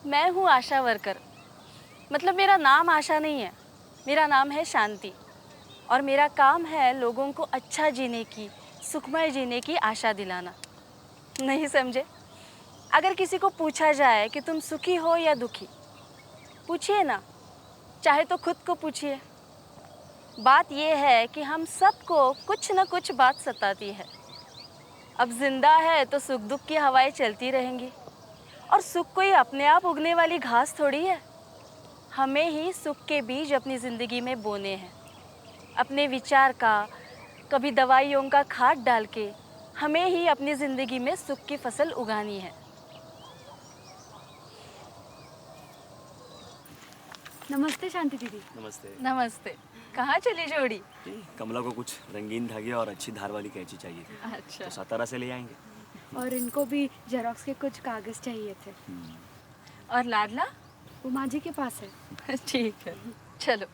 मैं हूँ आशा वर्कर। मतलब मेरा नाम आशा नहीं है, मेरा नाम है शांति। और मेरा काम है लोगों को अच्छा जीने की, सुखमय जीने की आशा दिलाना। नहीं समझे? अगर किसी को पूछा जाए कि तुम सुखी हो या दुखी, पूछिए ना, चाहे तो खुद को पूछिए। बात यह है कि हम सबको कुछ न कुछ बात सताती है। अब जिंदा है तो सुख दुख की हवाएं चलती रहेंगी। और सुख कोई अपने आप उगने वाली घास थोड़ी है। हमें ही सुख के बीज अपनी ज़िंदगी में बोने हैं। अपने विचार का, कभी दवाइयों का खाद डाल के हमें ही अपनी ज़िंदगी में सुख की फसल उगानी है। नमस्ते शांति दीदी। नमस्ते। नमस्ते। कहाँ चली जोड़ी? कमला को कुछ रंगीन धागे और अच्छी धार वाली कैंची चाहिए थी। अच्छा। तो सातारा से ले आएंगे। और इनको भी जेरोक्स के कुछ कागज चाहिए थे। और लाडला? वो माँ जी के पास है। ठीक है, चलो।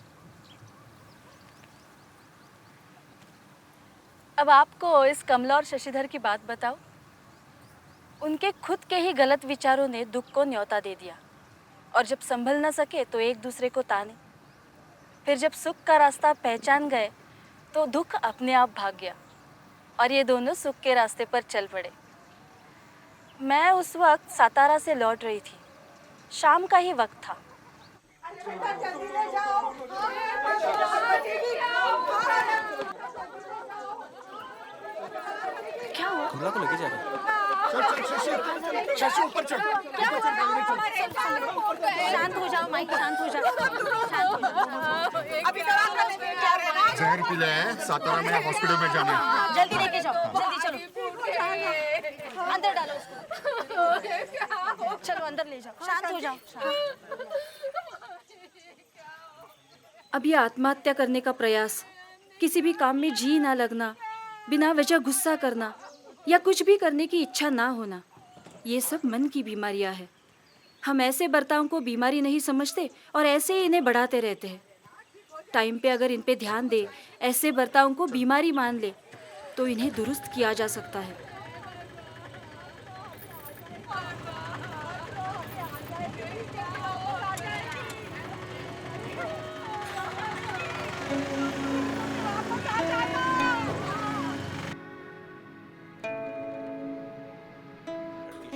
अब आपको इस कमला और शशिधर की बात बताओ। उनके खुद के ही गलत विचारों ने दुख को न्योता दे दिया। और जब संभल न सके तो एक दूसरे को ताने। फिर जब सुख का रास्ता पहचान गए तो दुख अपने आप भाग गया और ये दोनों सुख के रास्ते पर चल पड़े। मैं उस वक्त सातारा से लौट रही थी। शाम का ही वक्त था। क्या हुआ? कमला को लेके जा रहे हैं। शशि ऊपर चढ़। शांत हो जाओ माइक, शांत हो जाओ। जहर पिला है, सातारा में हॉस्पिटल में जाना है। जल्दी लेके जाओ, जल्दी चलो। अंदर डालो उसको। चलो अंदर ले जाओ, शांत हो जाओ। अब ये आत्महत्या करने का प्रयास, किसी भी काम में जी ना लगना, बिना वजह गुस्सा करना या कुछ भी करने की इच्छा ना होना, ये सब मन की बीमारियां हैं। हम ऐसे बर्ताव को बीमारी नहीं समझते और ऐसे ही इन्हें बढ़ाते रहते हैं। टाइम पे अगर इन पे ध्यान दे, ऐसे बर्ताव को बीमारी मान ले, तो इन्हें दुरुस्त किया जा सकता है।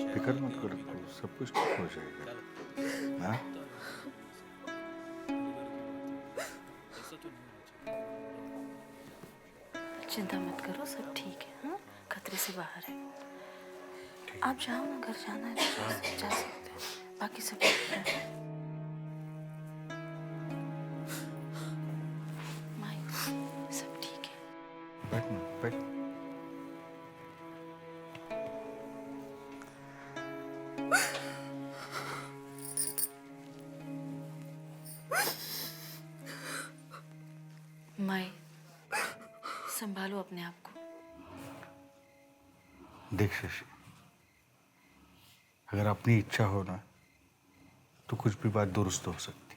फिक्र मत करो, सब कुछ ठीक हो जाएगा। हाँ? चिंता मत करो, सब ठीक है। हाँ, खतरे से बाहर है। आप जाओ ना, घर जाना है तो जा सकते हैं, बाकी सब ठीक है। माई, सब ठीक है। बैठना, बैठ। माई, संभालो अपने आप को। देख शशि, अगर अपनी इच्छा हो ना तो कुछ भी बात दुरुस्त हो सकती।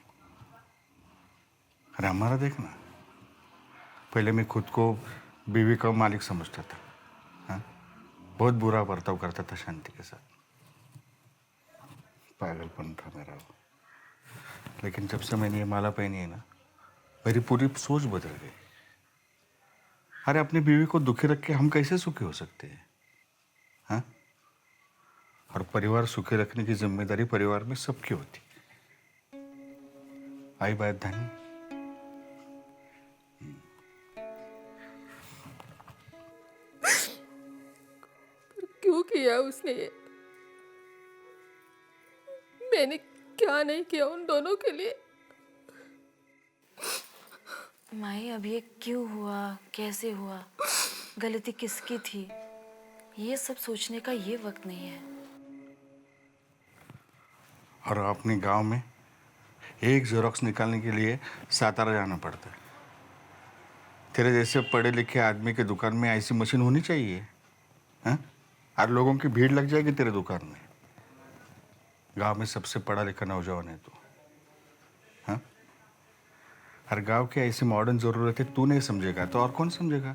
अरे हमारा देखना, पहले मैं खुद को बीवी का मालिक समझता था। हाँ? बहुत बुरा बर्ताव करता था शांति के साथ। पागलपन था मेरा वो। लेकिन जब से मैंने ये माला पहनी है ना, मेरी पूरी सोच बदल गई। अरे अपनी बीवी को दुखी रख के हम कैसे सुखी हो सकते हैं? हाँ? और परिवार सुखी रखने की जिम्मेदारी परिवार में सबकी होती। आई बात धनी। क्यों किया उसने ये? मैंने क्या नहीं किया उन दोनों के लिए? माई, अब ये क्यों हुआ, कैसे हुआ, गलती किसकी थी, ये सब सोचने का ये वक्त नहीं है। और अपने गांव में एक जेरोक्स निकालने के लिए सातारा जाना पड़ता है। तेरे जैसे पढ़े लिखे आदमी के दुकान में ऐसी मशीन होनी चाहिए। हाँ? और लोगों की भीड़ लग जाएगी तेरे दुकान में। गांव में सबसे पढ़ा लिखा नौजवान है तू। हाँ? हर गांव की ऐसी मॉडर्न जरूरत है, तू नहीं समझेगा तो और कौन समझेगा?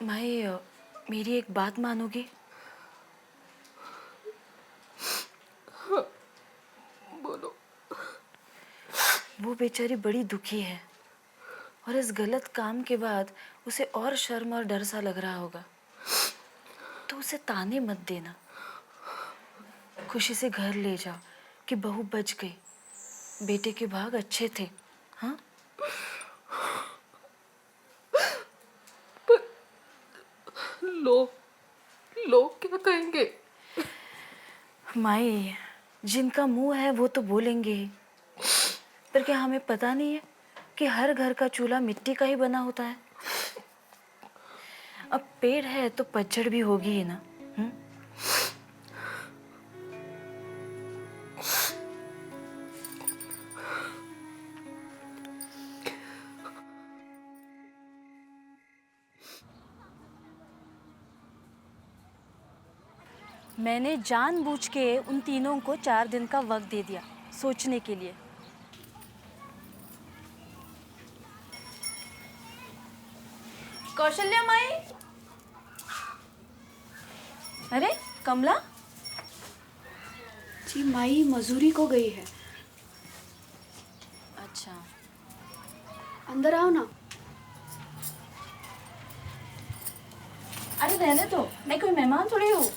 माई, मेरी एक बात मानोगी? बोलो। वो बेचारी बड़ी दुखी है और इस गलत काम के बाद उसे और शर्म और डर सा लग रहा होगा। तो उसे ताने मत देना, खुशी से घर ले जाओ कि बहू बच गई, बेटे के भाग अच्छे थे। हाँ, लोग लोग क्या कहेंगे? माई, जिनका मुंह है वो तो बोलेंगे ही, पर क्या हमें पता नहीं है कि हर घर का चूल्हा मिट्टी का ही बना होता है? अब पेड़ है तो पतझड़ भी होगी ही ना। मैंने जानबूझ के उन तीनों को 4 दिन का वक्त दे दिया सोचने के लिए। कौशल्या माई। अरे कमला। जी माई मजूरी को गई है। अच्छा, अंदर आओ ना। अरे रहने दो, मैं कोई मेहमान थोड़ी हूँ,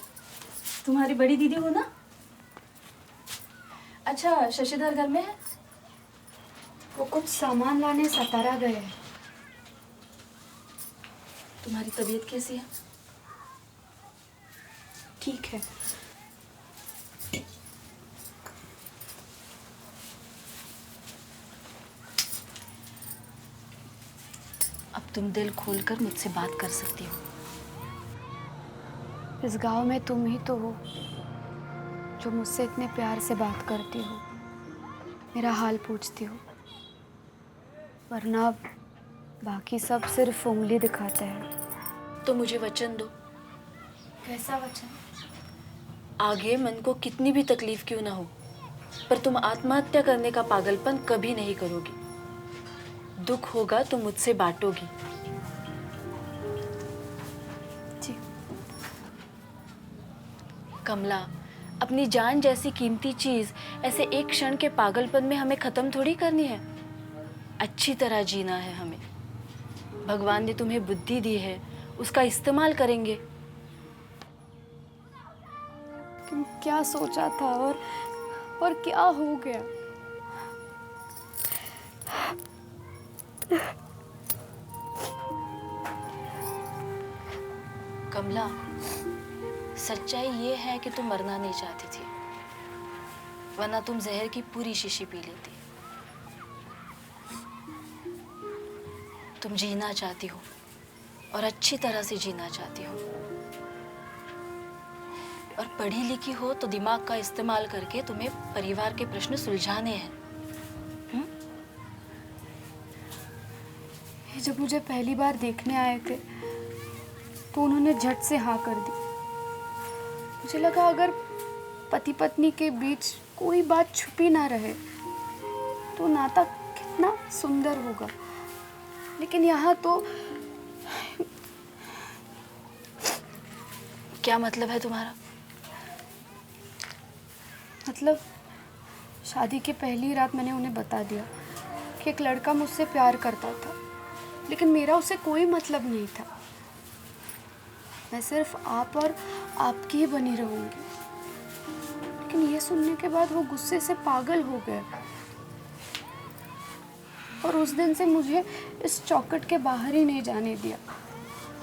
तुम्हारी बड़ी दीदी हो ना। अच्छा, शशिधर घर में है? वो कुछ सामान लाने सतारा गए हैं। तुम्हारी तबीयत कैसी है? ठीक है। अब तुम दिल खोलकर मुझसे बात कर सकती हो। इस गांव में तुम ही तो हो जो मुझसे इतने प्यार से बात करती हो, मेरा हाल पूछती हो, वरना बाकी सब सिर्फ उंगली दिखाते हैं। तो मुझे वचन दो। कैसा वचन? आगे मन को कितनी भी तकलीफ क्यों ना हो, पर तुम आत्महत्या करने का पागलपन कभी नहीं करोगी। दुख होगा तो मुझसे बांटोगी। जी। कमला, अपनी जान जैसी कीमती चीज ऐसे एक क्षण के पागलपन में हमें खत्म थोड़ी करनी है। अच्छी तरह जीना है हमें। भगवान ने तुम्हें बुद्धि दी है, उसका इस्तेमाल करेंगे। तुम क्या सोचा था और क्या हो गया? कमला, सच्चाई ये है कि तुम मरना नहीं चाहती थी, वरना तुम जहर की पूरी शीशी पी लेती। तुम जीना चाहती हो और अच्छी तरह से जीना चाहती हो, और पढ़ी लिखी हो तो दिमाग का इस्तेमाल करके तुम्हें परिवार के प्रश्न सुलझाने हैं। ये जब मुझे पहली बार देखने आए थे तो उन्होंने झट से हाँ कर दी। मुझे लगा अगर पति पत्नी के बीच कोई बात छुपी ना रहे तो नाता कितना सुंदर होगा, लेकिन यहाँ तो क्या मतलब है तुम्हारा? मतलब शादी के पहली रात मैंने उन्हें बता दिया कि एक लड़का मुझसे प्यार करता था, लेकिन मेरा उससे कोई मतलब नहीं था। मैं सिर्फ आप और आपकी ही बनी रहूंगी। लेकिन ये सुनने के बाद वो गुस्से से पागल हो गए और उस दिन से मुझे इस चौखट के बाहर ही नहीं जाने दिया।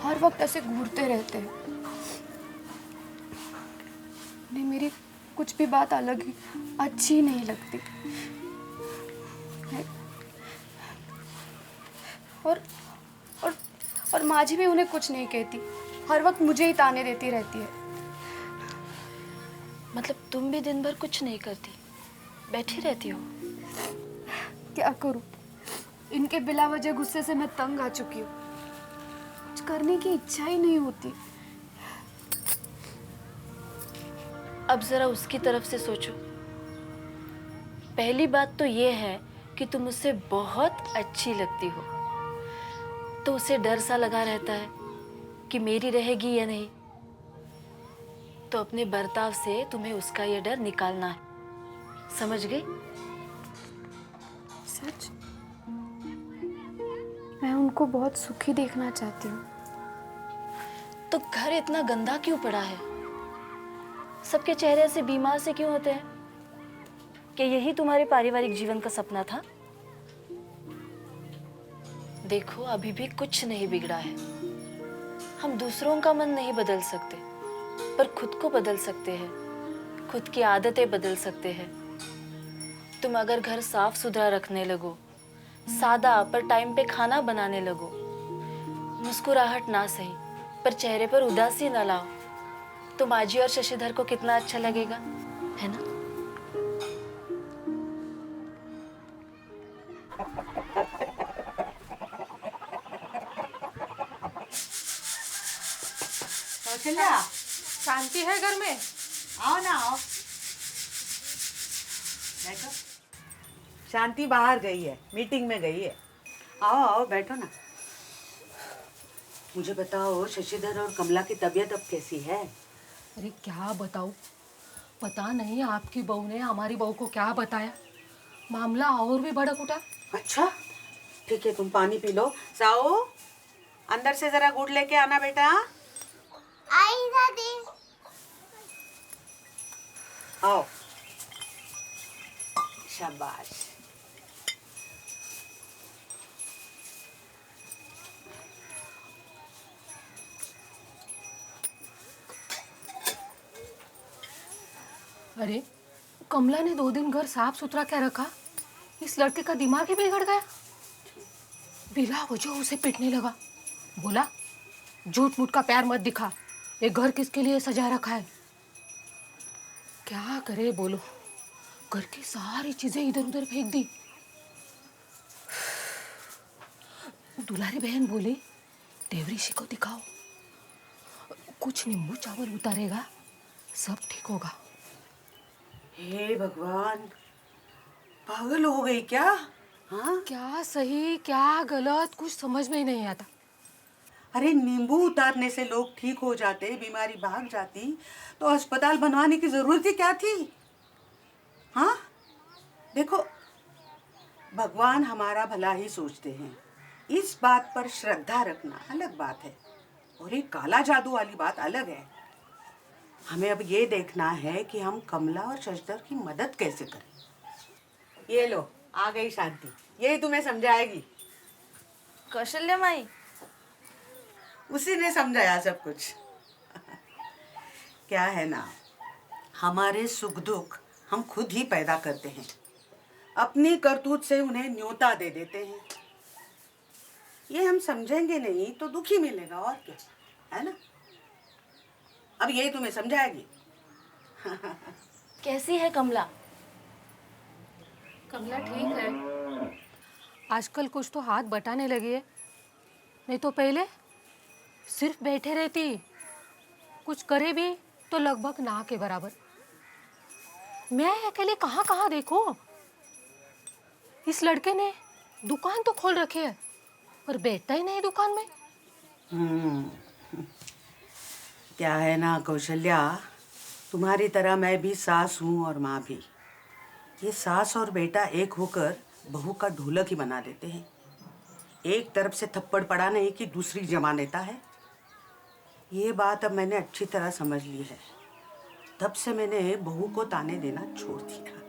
हर वक्त ऐसे घूरते रहते हैं। उन्हें मेरी कुछ भी बात अलग ही अच्छी नहीं लगती। और और और माँ जी भी उन्हें कुछ नहीं कहती, हर वक्त मुझे ही ताने देती रहती है। मतलब तुम भी दिन भर कुछ नहीं करती, बैठी रहती हो? क्या करूं, इनके बिला वजह गुस्से से मैं तंग आ चुकी हूँ। कुछ करने की इच्छा ही नहीं होती। अब जरा उसकी तरफ से सोचो। पहली बात तो ये है कि तुम उससे बहुत अच्छी लगती हो, तो उसे डर सा लगा रहता है कि मेरी रहेगी या नहीं, तो अपने बर्ताव से तुम्हें उसका ये डर निकालना है। समझ गई? सच? मैं उनको बहुत सुखी देखना चाहती हूँ। तो घर इतना गंदा क्यों पड़ा है? सबके चेहरे ऐसे बीमार से क्यों होते हैं? क्या यही तुम्हारे पारिवारिक जीवन का सपना था? देखो, अभी भी कुछ नहीं बिगड़ा है। हम दूसरों का मन नहीं बदल सकते, पर खुद को बदल सकते हैं। खुद की आदतें बदल सकते हैं। तुम अगर घर साफ सुथरा रखने लगो, सादा पर टाइम पे खाना बनाने लगो, मुस्कुराहट ना सही पर चेहरे पर उदासी न लाओ, तो माजी और शशिधर को कितना अच्छा लगेगा, है ना? कौशल्या, शांति है घर में? आओ ना, आओ। बैठो। शांति बाहर गई है, मीटिंग में गई है। आओ आओ, बैठो ना। मुझे बताओ, शशिधर और कमला की तबीयत अब कैसी है? अरे क्या बताऊं, पता नहीं आपकी बहू ने हमारी बहू को क्या बताया, मामला और भी भड़क उठा। अच्छा, ठीक है, तुम पानी पी लो। साओ, अंदर से जरा गुड़ लेके आना बेटा। आई दादी। आओ, शाबाश। अरे कमला ने 2 दिन घर साफ सुथरा क्या रखा, इस लड़के का दिमाग ही बिगड़ गया। बिला वजह उसे पीटने लगा, बोला झूठ मूठ का प्यार मत दिखा, ये घर किसके लिए सजा रखा है। क्या करे बोलो, घर की सारी चीजें इधर उधर फेंक दी। दुलारी बहन बोली देवऋषि को दिखाओ, कुछ नींबू चावल उतारेगा, सब ठीक होगा। हे भगवान, पागल हो गई क्या? हाँ, क्या सही क्या गलत कुछ समझ में ही नहीं आता। अरे नींबू उतारने से लोग ठीक हो जाते, बीमारी भाग जाती, तो अस्पताल बनवाने की जरूरत ही क्या थी? हाँ, देखो, भगवान हमारा भला ही सोचते हैं, इस बात पर श्रद्धा रखना अलग बात है, और ये काला जादू वाली बात अलग है। हमें अब ये देखना है कि हम कमला और शशिधर की मदद कैसे करें। ये लो, आ गई शांति, यही तुम्हें समझाएगी। कौशल्या माई, उसी ने समझाया सब कुछ। क्या है ना, हमारे सुख दुख हम खुद ही पैदा करते हैं, अपनी करतूत से उन्हें न्योता दे देते हैं। ये हम समझेंगे नहीं तो दुख ही मिलेगा, और क्या, है ना? अब यही तुम्हें समझाएगी। कैसी है कमला? कमला ठीक है, आजकल कुछ तो हाथ बटाने लगी है, नहीं तो पहले सिर्फ बैठे रहती, कुछ करे भी तो लगभग ना के बराबर। मैं अकेले कहाँ कहाँ देखूं, इस लड़के ने दुकान तो खोल रखी है पर बैठता ही नहीं दुकान में। क्या है ना कौशल्या, तुम्हारी तरह मैं भी सास हूँ और माँ भी। ये सास और बेटा एक होकर बहू का ढोलक ही बना देते हैं, एक तरफ से थप्पड़ पड़ा नहीं कि दूसरी जमा देता है। ये बात अब मैंने अच्छी तरह समझ ली है, तब से मैंने बहू को ताने देना छोड़ दिया।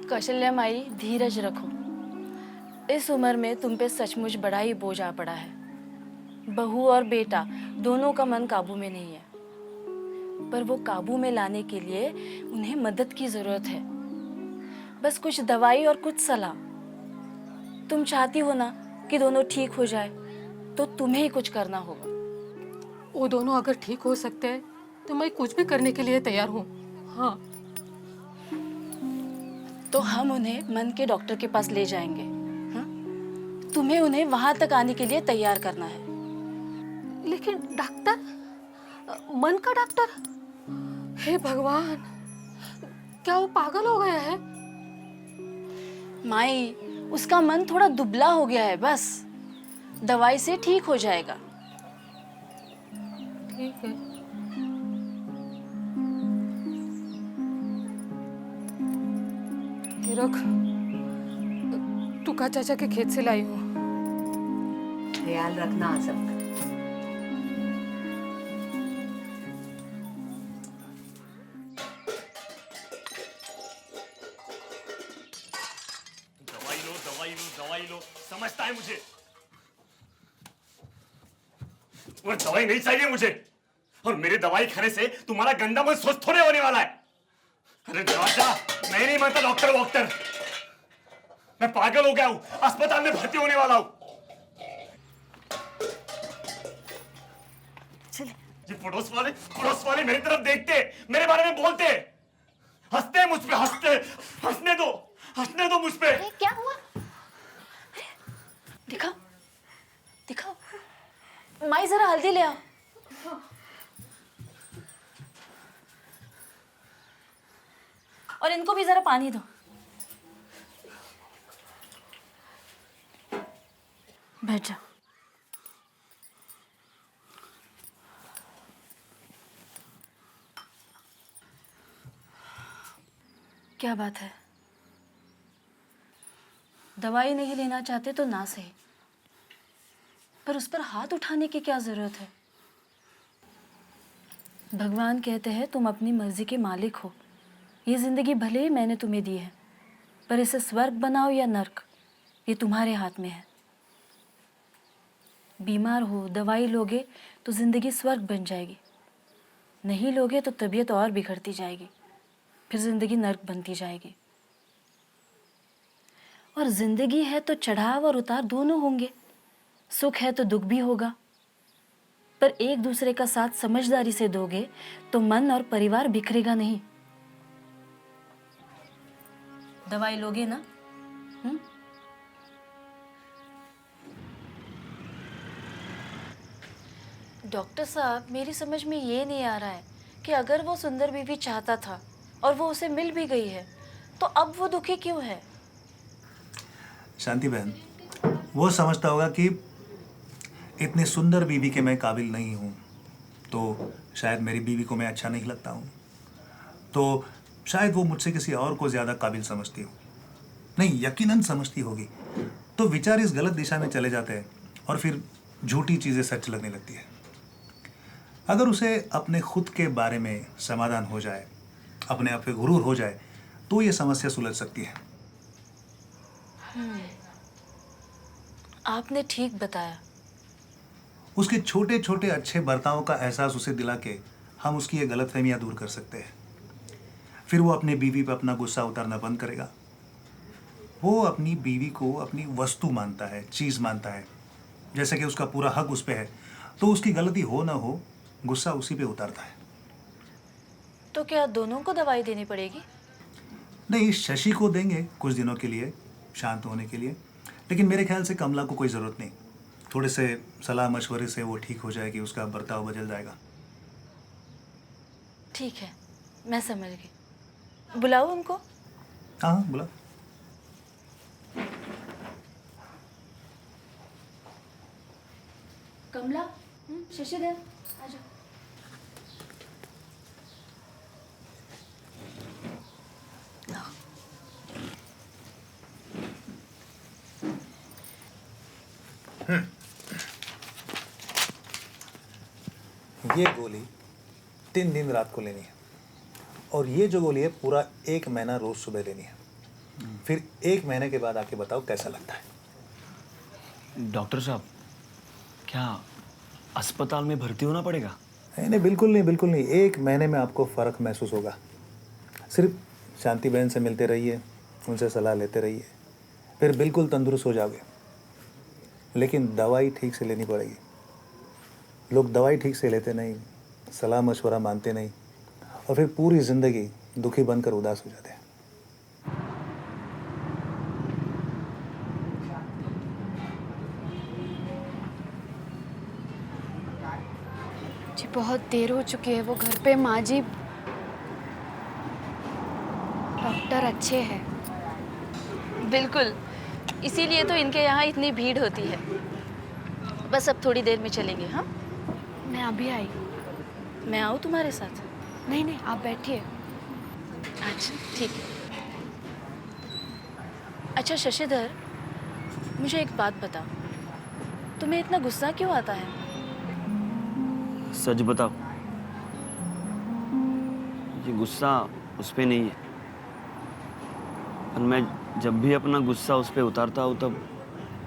कौशल्या माई, धीरज रखो। इस उम्र में तुम पे सचमुच बड़ा ही बोझ आ पड़ा है। बहू और बेटा दोनों का मन काबू में नहीं है, पर वो काबू में लाने के लिए उन्हें मदद की जरूरत है। बस कुछ दवाई और कुछ सलाह। तुम चाहती हो ना कि दोनों ठीक हो जाए, तो तुम्हें ही कुछ करना होगा। वो दोनों अगर ठीक हो सकते हैं तो मैं कुछ भी करने के लिए तैयार हूँ। हाँ, तो हम उन्हें मन के डॉक्टर के पास ले जाएंगे। हाँ? तुम्हें उन्हें वहां तक आने के लिए तैयार करना है। लेकिन डॉक्टर, मन का डॉक्टर, हे भगवान, क्या वो पागल हो गया है? माई, उसका मन थोड़ा दुबला हो गया है बस। दवाई से ठीक हो जाएगा। ठीक है। ये रख, टूका चाचा के खेत से लाई हूँ। ख्याल रखना सबका। दवाई लो, समझता है मुझे। और दवाई नहीं चाहिए मुझे। और मेरी दवाई खाने से तुम्हारा गंदा मन स्वस्थ थोड़े होने वाला है। अरे राजा, मैं नहीं मानता डॉक्टर वॉक्टर। मैं पागल हो गया हूं, अस्पताल में भर्ती होने वाला हूं। चले। ये पड़ोस वाले मेरी तरफ देखते, मेरे बारे में बोलते, हंसते मुझ पे, हंसने दो मुझ पे। अरे क्या हुआ? दिखाओ दिखाओ। माई जरा हल्दी ले आओ। और इनको भी जरा पानी दो। बैठ जाओ। क्या बात है? दवाई नहीं लेना चाहते तो ना सही, पर उस पर हाथ उठाने की क्या जरूरत है? भगवान कहते हैं तुम अपनी मर्जी के मालिक हो। ये जिंदगी भले ही मैंने तुम्हें दी है, पर इसे स्वर्ग बनाओ या नर्क, ये तुम्हारे हाथ में है। बीमार हो, दवाई लोगे तो जिंदगी स्वर्ग बन जाएगी, नहीं लोगे तो तबीयत और बिगड़ती जाएगी, फिर जिंदगी नर्क बनती जाएगी। और जिंदगी है तो चढ़ाव और उतार दोनों होंगे, सुख है तो दुख भी होगा, पर एक दूसरे का साथ समझदारी से दोगे तो मन और परिवार बिखरेगा नहीं। दवाई लोगे ना? डॉक्टर साहब, मेरी समझ में ये नहीं आ रहा है कि अगर वो सुंदर बीवी चाहता था और वो उसे मिल भी गई है, तो अब वो दुखी क्यों है? शांति बहन, वो समझता होगा कि इतनी सुंदर बीवी के मैं काबिल नहीं हूँ, तो शायद मेरी बीवी को मैं अच्छा नहीं लगता हूँ, तो शायद वो मुझसे किसी और को ज़्यादा काबिल समझती हो। नहीं, यकीनन समझती होगी। तो विचार इस गलत दिशा में चले जाते हैं और फिर झूठी चीज़ें सच लगने लगती है। अगर उसे अपने खुद के बारे में समाधान हो जाए, अपने आप पे गुरूर हो जाए, तो ये समस्या सुलझ सकती है। आपने ठीक बताया। उसके छोटे छोटे अच्छे बर्तावों का एहसास उसे दिला के हम उसकी ये गलतफहमियां दूर कर सकते हैं। फिर वो अपने बीवी पर अपना गुस्सा उतारना बंद करेगा। वो अपनी बीवी को अपनी वस्तु मानता है, चीज़ मानता है, जैसे कि उसका पूरा हक उस पर है, तो उसकी गलती हो ना हो गुस्सा उसी पे उतारता है। तो क्या दोनों को दवाई देनी पड़ेगी? नहीं, शशि को देंगे कुछ दिनों के लिए शांत होने के लिए, लेकिन मेरे ख्याल से कमला को कोई ज़रूरत नहीं। थोड़े से सलाह मशवरे से वो ठीक हो जाएगी, उसका बर्ताव बदल जाएगा। ठीक है, मैं समझ गई। बुलाओ उनको। हाँ, बुला। कमला, शशिधर, आ जाओ। ये गोली 3 दिन रात को लेनी है, और ये जो गोली है पूरा 1 महीना रोज सुबह लेनी है। फिर 1 महीने के बाद आके बताओ कैसा लगता है। डॉक्टर साहब, क्या अस्पताल में भर्ती होना पड़ेगा? नहीं, बिल्कुल नहीं, बिल्कुल नहीं। 1 महीने में आपको फ़र्क महसूस होगा। सिर्फ शांति बहन से मिलते रहिए, उनसे सलाह लेते रहिए, फिर बिल्कुल तंदुरुस्त हो जाओगे। लेकिन दवाई ठीक से लेनी पड़ेगी। लोग दवाई ठीक से लेते नहीं, सलाह मशवरा मानते नहीं, और फिर पूरी ज़िंदगी दुखी बनकर उदास हो जाते हैं। जी बहुत देर हो चुकी है, वो घर पे। माँ जी, डॉक्टर अच्छे हैं। बिल्कुल, इसीलिए तो इनके यहाँ इतनी भीड़ होती है। बस अब थोड़ी देर में चलेंगे। हाँ, मैं अभी आई। मैं आऊँ तुम्हारे साथ? नहीं नहीं, आप बैठिए। अच्छा ठीक है। अच्छा शशिधर, मुझे एक बात बता, तुम्हें इतना गुस्सा क्यों आता है? सच बताओ, ये गुस्सा उस पे नहीं है, पर मैं जब भी अपना गुस्सा उस पे उतारता हूँ तब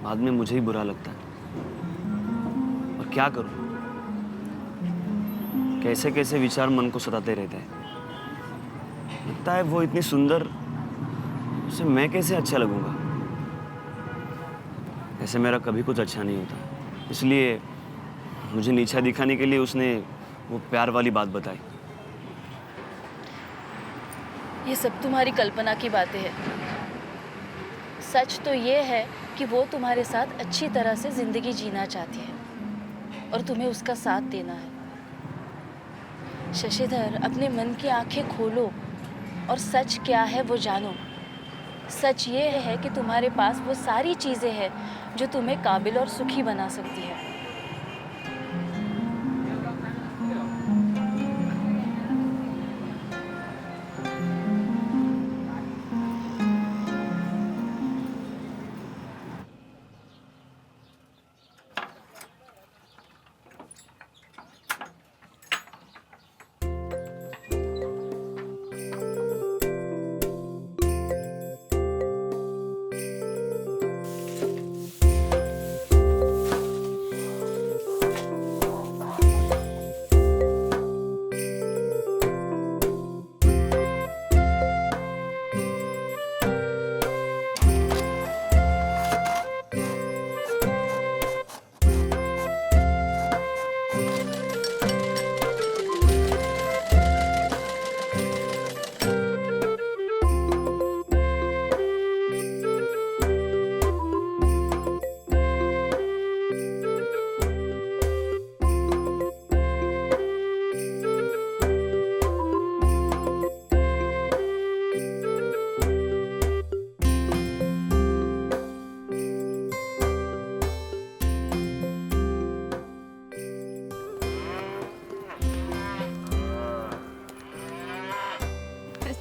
बाद में मुझे ही बुरा लगता है। और क्या करूँ, कैसे कैसे विचार मन को सताते रहते हैं। लगता है वो इतनी सुंदर, उसे मैं कैसे अच्छा लगूंगा। ऐसे मेरा कभी कुछ अच्छा नहीं होता, इसलिए मुझे नीचा दिखाने के लिए उसने वो प्यार वाली बात बताई। ये सब तुम्हारी कल्पना की बातें हैं। सच तो ये है कि वो तुम्हारे साथ अच्छी तरह से ज़िंदगी जीना चाहती है और तुम्हें उसका साथ देना है। शशिधर, अपने मन की आंखें खोलो और सच क्या है वो जानो। सच ये है कि तुम्हारे पास वो सारी चीज़ें हैं जो तुम्हें काबिल और सुखी बना सकती है।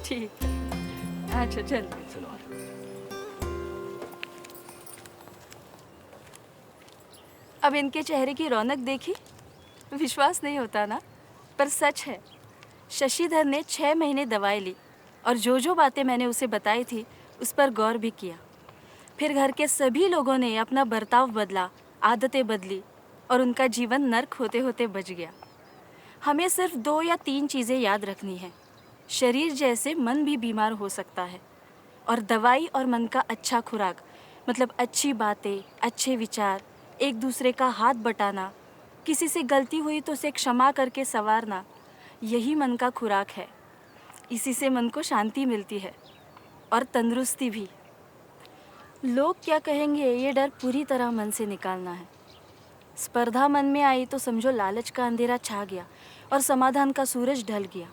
ठीक है, अच्छा चल। अब इनके चेहरे की रौनक देखी? विश्वास नहीं होता ना, पर सच है। शशिधर ने 6 महीने दवाई ली और जो जो बातें मैंने उसे बताई थी उस पर गौर भी किया। फिर घर के सभी लोगों ने अपना बर्ताव बदला, आदतें बदली और उनका जीवन नर्क होते होते बच गया। हमें सिर्फ 2 या 3 चीज़ें याद रखनी है। शरीर जैसे मन भी बीमार हो सकता है और दवाई और मन का अच्छा खुराक मतलब अच्छी बातें, अच्छे विचार, एक दूसरे का हाथ बटाना, किसी से गलती हुई तो उसे क्षमा करके संवारना, यही मन का खुराक है। इसी से मन को शांति मिलती है और तंदुरुस्ती भी। लोग क्या कहेंगे ये डर पूरी तरह मन से निकालना है। स्पर्धा मन में आई तो समझो लालच का अंधेरा छा गया और समाधान का सूरज ढल गया।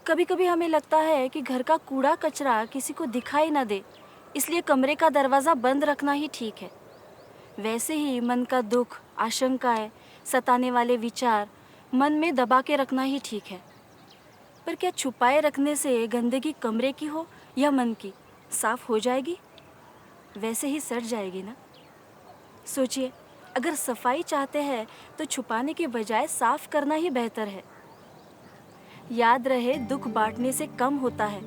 कभी कभी हमें लगता है कि घर का कूड़ा कचरा किसी को दिखाई ना दे, इसलिए कमरे का दरवाज़ा बंद रखना ही ठीक है। वैसे ही मन का दुख, आशंकाएं, सताने वाले विचार मन में दबा के रखना ही ठीक है। पर क्या छुपाए रखने से गंदगी कमरे की हो या मन की साफ हो जाएगी? वैसे ही सड़ जाएगी ना। सोचिए, अगर सफाई चाहते हैं तो छुपाने के बजाय साफ करना ही बेहतर है। याद रहे, दुख बांटने से कम होता है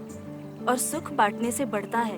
और सुख बांटने से बढ़ता है।